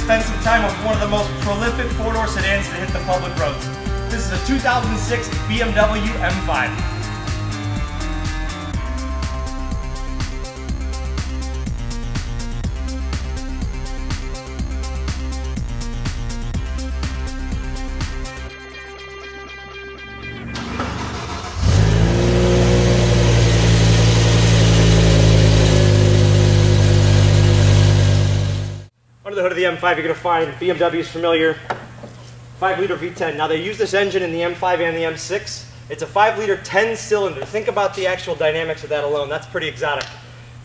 spend some time with one of the most prolific four-door sedans to hit the public roads. This is a 2006 BMW M5. Under the hood of the M5, you're going to find BMW's familiar 5-liter V10. Now, they use this engine in the M5 and the M6. It's a 5-liter 10-cylinder. Think about the actual dynamics of that alone. That's pretty exotic.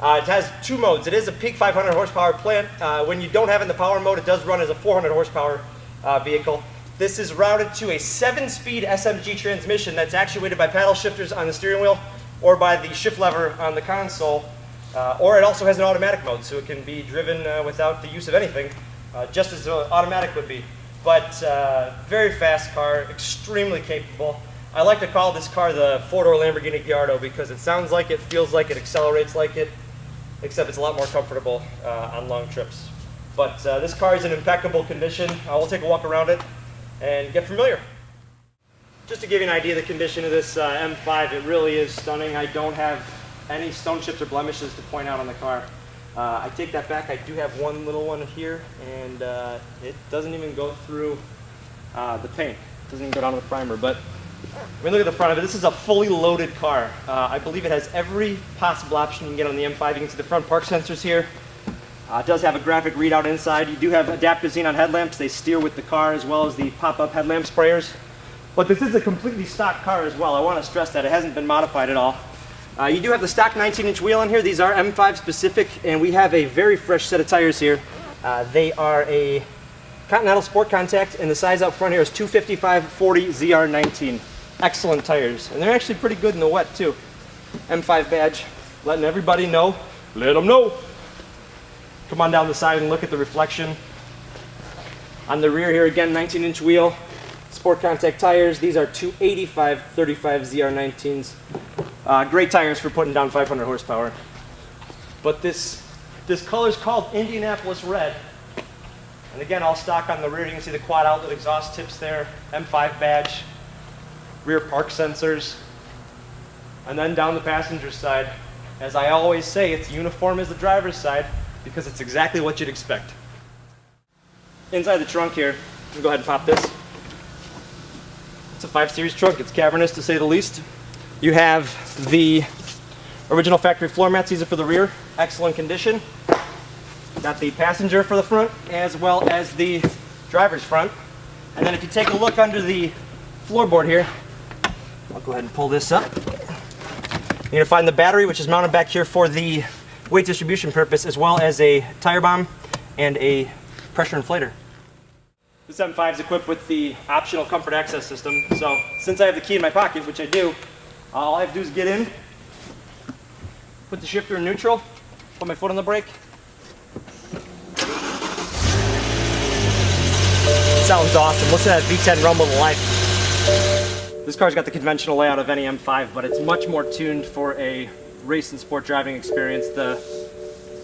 It has two modes. It is a peak 500 horsepower plant. When you don't have it in the power mode, it does run as a 400 horsepower vehicle. This is routed to a 7-speed SMG transmission that's actuated by paddle shifters on the steering wheel or by the shift lever on the console. Or it also has an automatic mode, so it can be driven without the use of anything, just as automatic would be. But very fast car, extremely capable. I like to call this car the four-door Lamborghini Gallardo because it sounds like it, feels like it, accelerates like it, except it's a lot more comfortable on long trips. But this car is in impeccable condition. We'll take a walk around it and get familiar. Just to give you an idea of the condition of this M5, it really is stunning. I don't have any stone chips or blemishes to point out on the car. I take that back. I do have one little one here, and it doesn't even go through the paint. It doesn't even go down to the primer. But I mean, look at the front of it. This is a fully loaded car. I believe it has every possible option you can get on the M5. You can see the front park sensors here. It does have a graphic readout inside. You do have adaptive xenon headlamps. They steer with the car, as well as the pop-up headlamp sprayers. But this is a completely stock car as well. I want to stress that it hasn't been modified at all. You do have the stock 19-inch wheel on here. These are M5 specific, and we have a very fresh set of tires here. They are a Continental Sport Contact, and the size out front here is 255/40 ZR19. Excellent tires, and they're actually pretty good in the wet too. M5 badge, letting everybody know. Let them know. Come on down the side and look at the reflection. On the rear here again, 19-inch wheel, Sport Contact tires. These are 285/35 ZR19s. Great tires for putting down 500 horsepower. But this color is called Indianapolis Red. And again, all stock on the rear. You can see the quad outlet exhaust tips there, M5 badge, rear park sensors. And then down the passenger side, as I always say, it's uniform as the driver's side because it's exactly what you'd expect. Inside the trunk here, I'll go ahead and pop this. It's a 5 Series trunk. It's cavernous to say the least. You have the original factory floor mats. These are for the rear. Excellent condition. Got the passenger for the front as well as the driver's front. And then if you take a look under the floorboard here, I'll go ahead and pull this up. You're going to find the battery, which is mounted back here for the weight distribution purpose, as well as a tire bomb and a pressure inflator. This M5 is equipped with the optional comfort access system. So since I have the key in my pocket, which I do, all I have to do is get in, put the shifter in neutral, put my foot on the brake. Sounds awesome. Listen to that V10 rumble to life. This car's got the conventional layout of any M5, but it's much more tuned for a race and sport driving experience. The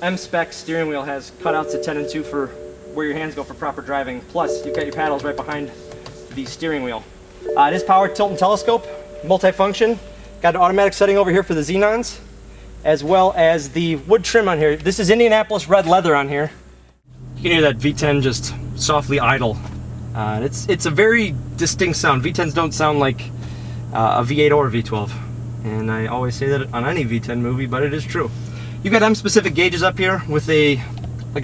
M-Spec steering wheel has cutouts at 10 and 2 for where your hands go for proper driving. Plus, you've got your paddles right behind the steering wheel. It is powered tilt and telescope, multifunction. Got an automatic setting over here for the xenons, as well as the wood trim on here. This is Indianapolis Red leather on here. You can hear that V10 just softly idle. It's a very distinct sound. V10s don't sound like a V8 or a V12. And I always say that on any V10 movie, but it is true. You've got M-specific gauges up here with a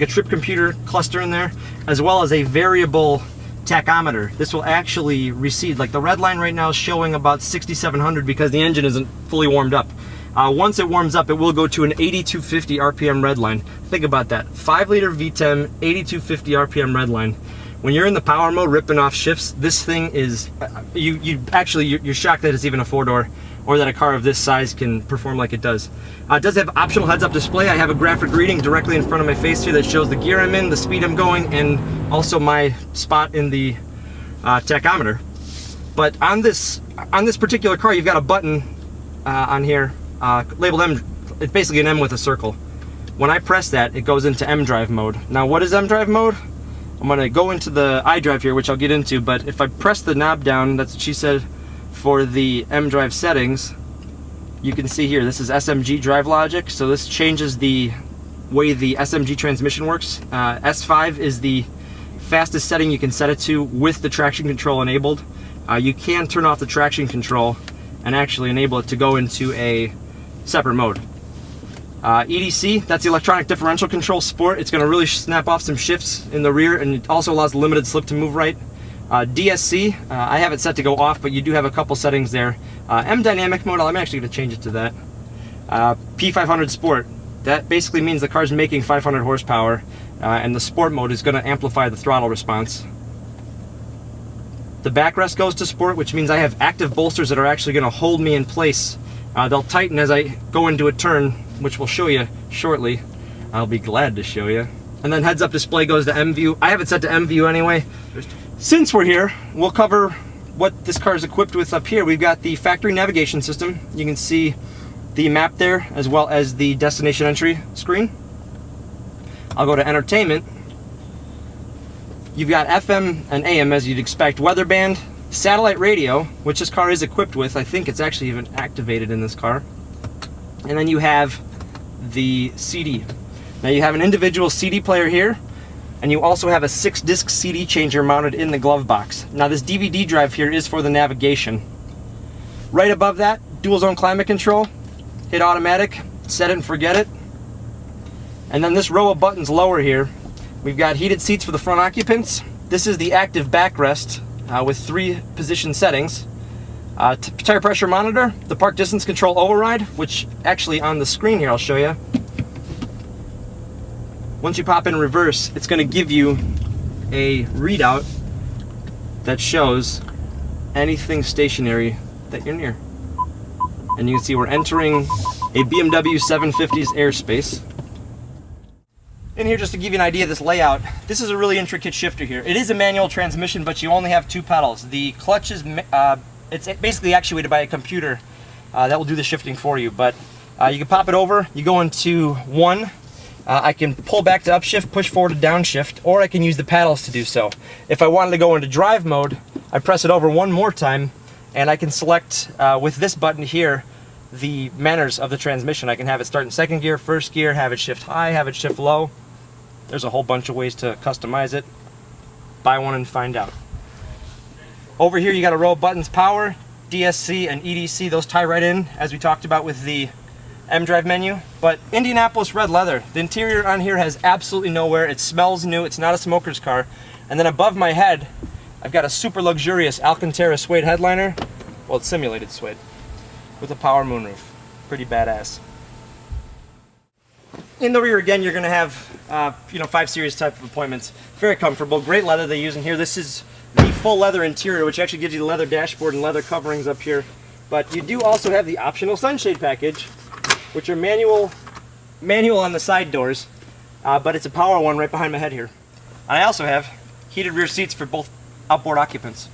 trip computer cluster in there, as well as a variable tachometer. This will actually recede. Like the red line right now is showing about 6,700 because the engine isn't fully warmed up. Once it warms up, it will go to an 8,250 RPM red line. Think about that. 5-liter V10, 8,250 RPM red line. When you're in the power mode, ripping off shifts, this thing is, you're shocked that it's even a 4-door or that a car of this size can perform like it does. It does have optional heads-up display. I have a graphic reading directly in front of my face here that shows the gear I'm in, the speed I'm going, and also my spot in the tachometer. But on this particular car, you've got a button on here labeled M. It's basically an M with a circle. When I press that, it goes into M drive mode. Now, what is M drive mode? I'm gonna go into the iDrive here, which I'll get into, but if I press the knob down, that's what she said, for the mDrive settings, you can see here, this is SMG drive logic, so this changes the way the SMG transmission works. S5 is the fastest setting you can set it to with the traction control enabled. You can turn off the traction control and actually enable it to go into a separate mode. EDC, that's the electronic differential control sport. It's going to really snap off some shifts in the rear, and it also allows limited slip to move right. DSC, I have it set to go off, but you do have a couple settings there. M dynamic mode, I'm actually going to change it to that. P500 sport, that basically means the car's making 500 horsepower, and the sport mode is going to amplify the throttle response. The backrest goes to sport, which means I have active bolsters that are actually going to hold me in place. They'll tighten as I go into a turn, which we'll show you shortly. I'll be glad to show you. And then heads-up display goes to M-View. I have it set to M-View anyway. Since we're here, we'll cover what this car is equipped with up here. We've got the factory navigation system. You can see the map there, as well as the destination entry screen. I'll go to entertainment. You've got FM and AM, as you'd expect, weather band, satellite radio, which this car is equipped with. I think it's actually even activated in this car. And then you have the CD. Now you have an individual CD player here, and you also have a 6-disc CD changer mounted in the glove box. Now this DVD drive here is for the navigation. Right above that, dual zone climate control. Hit automatic, set it and forget it. And then this row of buttons lower here, we've got heated seats for the front occupants. This is the active backrest with 3 position settings. Tire pressure monitor, the park distance control override, which actually on the screen here I'll show you. Once you pop in reverse, it's going to give you a readout that shows anything stationary that you're near. And you can see we're entering a BMW 750's airspace. In here, just to give you an idea of this layout, this is a really intricate shifter here. It is a manual transmission, but you only have 2 pedals. The clutch is it's basically actuated by a computer that will do the shifting for you. But you can pop it over, you go into 1. I can pull back to upshift, push forward to downshift, or I can use the paddles to do so. If I wanted to go into drive mode, I press it over 1 more time, and I can select with this button here the manners of the transmission. I can have it start in 2nd gear, 1st gear, have it shift high, have it shift low. There's a whole bunch of ways to customize it. Buy one and find out. Over here you got a row of buttons: power, DSC, and EDC. Those tie right in, as we talked about with the mDrive menu. But Indianapolis red leather. The interior on here has absolutely no wear. It smells new. It's not a smoker's car. And then above my head, I've got a super luxurious Alcantara suede headliner. Well, it's simulated suede, with a power moonroof. Pretty badass. In the rear again, you're going to have 5 Series type of appointments. Very comfortable, great leather they use in here. This is the full leather interior, which actually gives you the leather dashboard and leather coverings up here. But you do also have the optional sunshade package, which are manual on the side doors, but it's a power one right behind my head here. And I also have heated rear seats for both outboard occupants.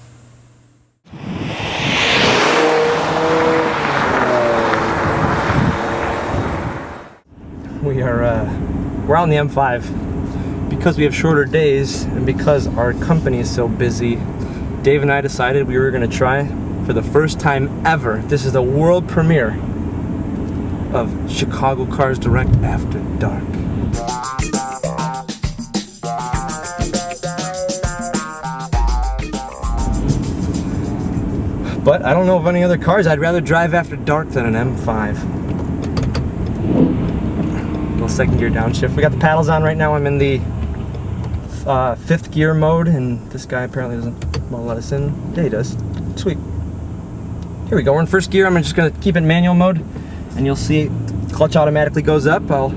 We're out on the M5 because we have shorter days and because our company is so busy. Dave and I decided we were going to try for the first time ever. This is the world premiere of Chicago Cars Direct After Dark. But I don't know of any other cars I'd rather drive after dark than an M5. Little 2nd gear downshift. We got the paddles on right now. I'm in the 5th gear mode, and this guy apparently doesn't want to let us in. Yeah, he does. Sweet. Here we go. We're in 1st gear. I'm just going to keep it in manual mode, and you'll see clutch automatically goes up. Nice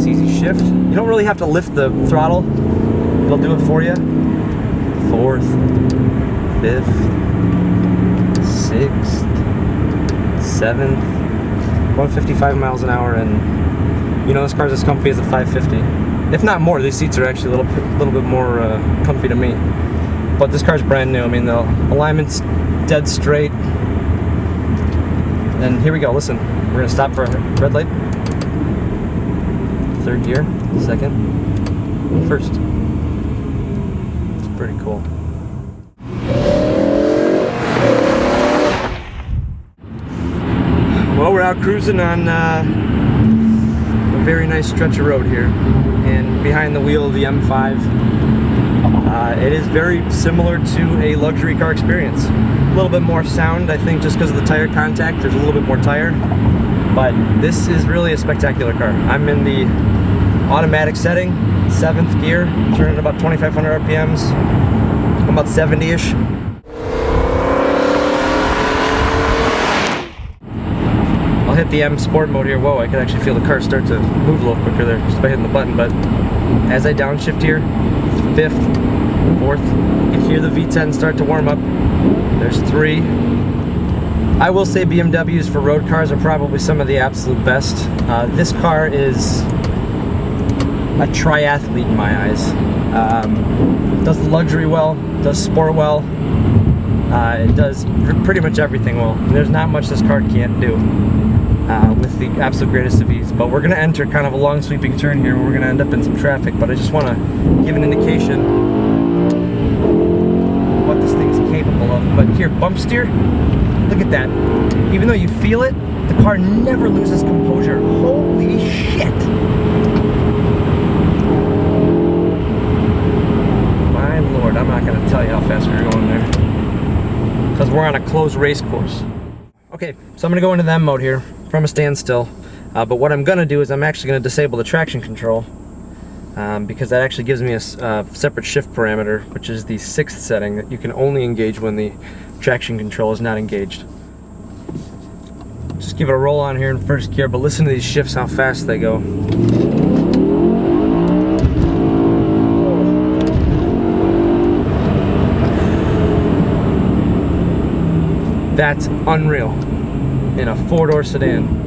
easy shift. You don't really have to lift the throttle. It'll do it for you. 4th, 5th, 6th, 7th. 155 miles an hour, and this car's as comfy as a 550, if not more. These seats are actually a little bit more comfy to me. But this car's brand new. I mean, the alignment's dead straight. And here we go. Listen, we're gonna stop for a red light. 3rd gear. second, first. It's pretty cool. Well, we're out cruising on a very nice stretch of road here, and behind the wheel of the M5. It is very similar to a luxury car experience. A little bit more sound, I think, just because of the tire contact. There's a little bit more tire, but this is really a spectacular car. I'm in the automatic setting, 7th gear, turning at about 2,500 RPMs. I'm about 70-ish. I'll hit the M Sport mode here. Whoa, I can actually feel the car start to move a little quicker there just by hitting the button, but as I downshift here, 5th, 4th, you can hear the V10 start to warm up. There's 3. I will say BMWs for road cars are probably some of the absolute best. This car is a triathlete in my eyes. Does the luxury well, does sport well, it does pretty much everything well. There's not much this car can't do with the absolute greatest of ease. But we're going to enter kind of a long sweeping turn here where we're going to end up in some traffic, but I just want to give an indication what this thing is capable of. But here, bump steer, look at that. Even though you feel it, the car never loses composure. Holy shit! My lord, I'm not going to tell you how fast we're going there, because we're on a closed race course. Okay, so I'm going to go into the M mode here from a standstill, but what I'm going to do is I'm actually going to disable the traction control, because that actually gives me a separate shift parameter, which is the 6th setting that you can only engage when the traction control is not engaged. Just give it a roll on here in 1st gear, but listen to these shifts, how fast they go. That's unreal in a 4-door sedan.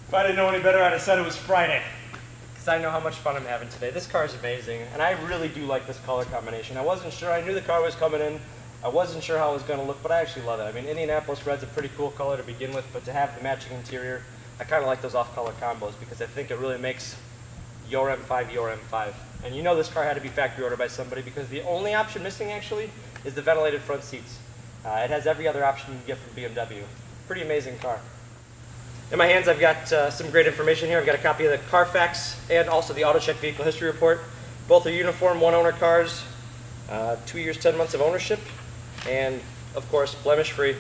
If I didn't know any better, I'd have said it was Friday, because I know how much fun I'm having today. This car is amazing, and I really do like this color combination. I wasn't sure, I knew the car was coming in. I wasn't sure how it was going to look, but I actually love it. I mean, Indianapolis Red's a pretty cool color to begin with, but to have the matching interior, I kind of like those off-color combos because I think it really makes your M5 your M5. And you know this car had to be factory ordered by somebody, because the only option missing, actually, is the ventilated front seats. It has every other option you can get from BMW. Pretty amazing car. In my hands, I've got some great information here. I've got a copy of the Carfax and also the AutoCheck Vehicle History Report. Both are uniform, one-owner cars, 2 years, 10 months of ownership, and, of course, blemish-free.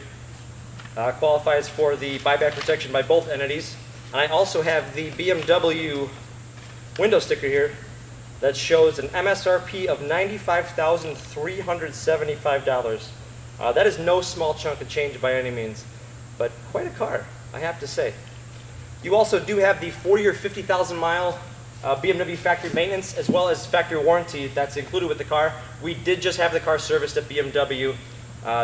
Qualifies for the buyback protection by both entities. And I also have the BMW window sticker here that shows an MSRP of $95,375. That is no small chunk of change by any means, but quite a car, I have to say. You also do have the 40 or 50,000 mile BMW factory maintenance, as well as factory warranty that's included with the car. We did just have the car serviced at BMW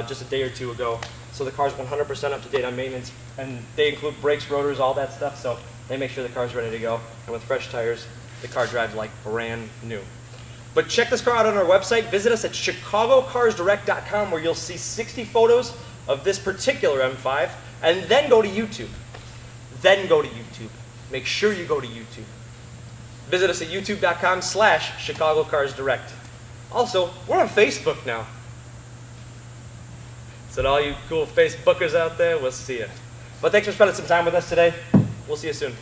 just a day or 2 ago, so the car's 100% up to date on maintenance, and they include brakes, rotors, all that stuff, so they make sure the car's ready to go. And with fresh tires, the car drives like brand new. But check this car out on our website. Visit us at chicagocarsdirect.com, where you'll see 60 photos of this particular M5, and then go to YouTube. Make sure you go to YouTube. Visit us at youtube.com/chicagocarsdirect. Also, we're on Facebook now. So to all you cool Facebookers out there, we'll see you. But thanks for spending some time with us today. We'll see you soon.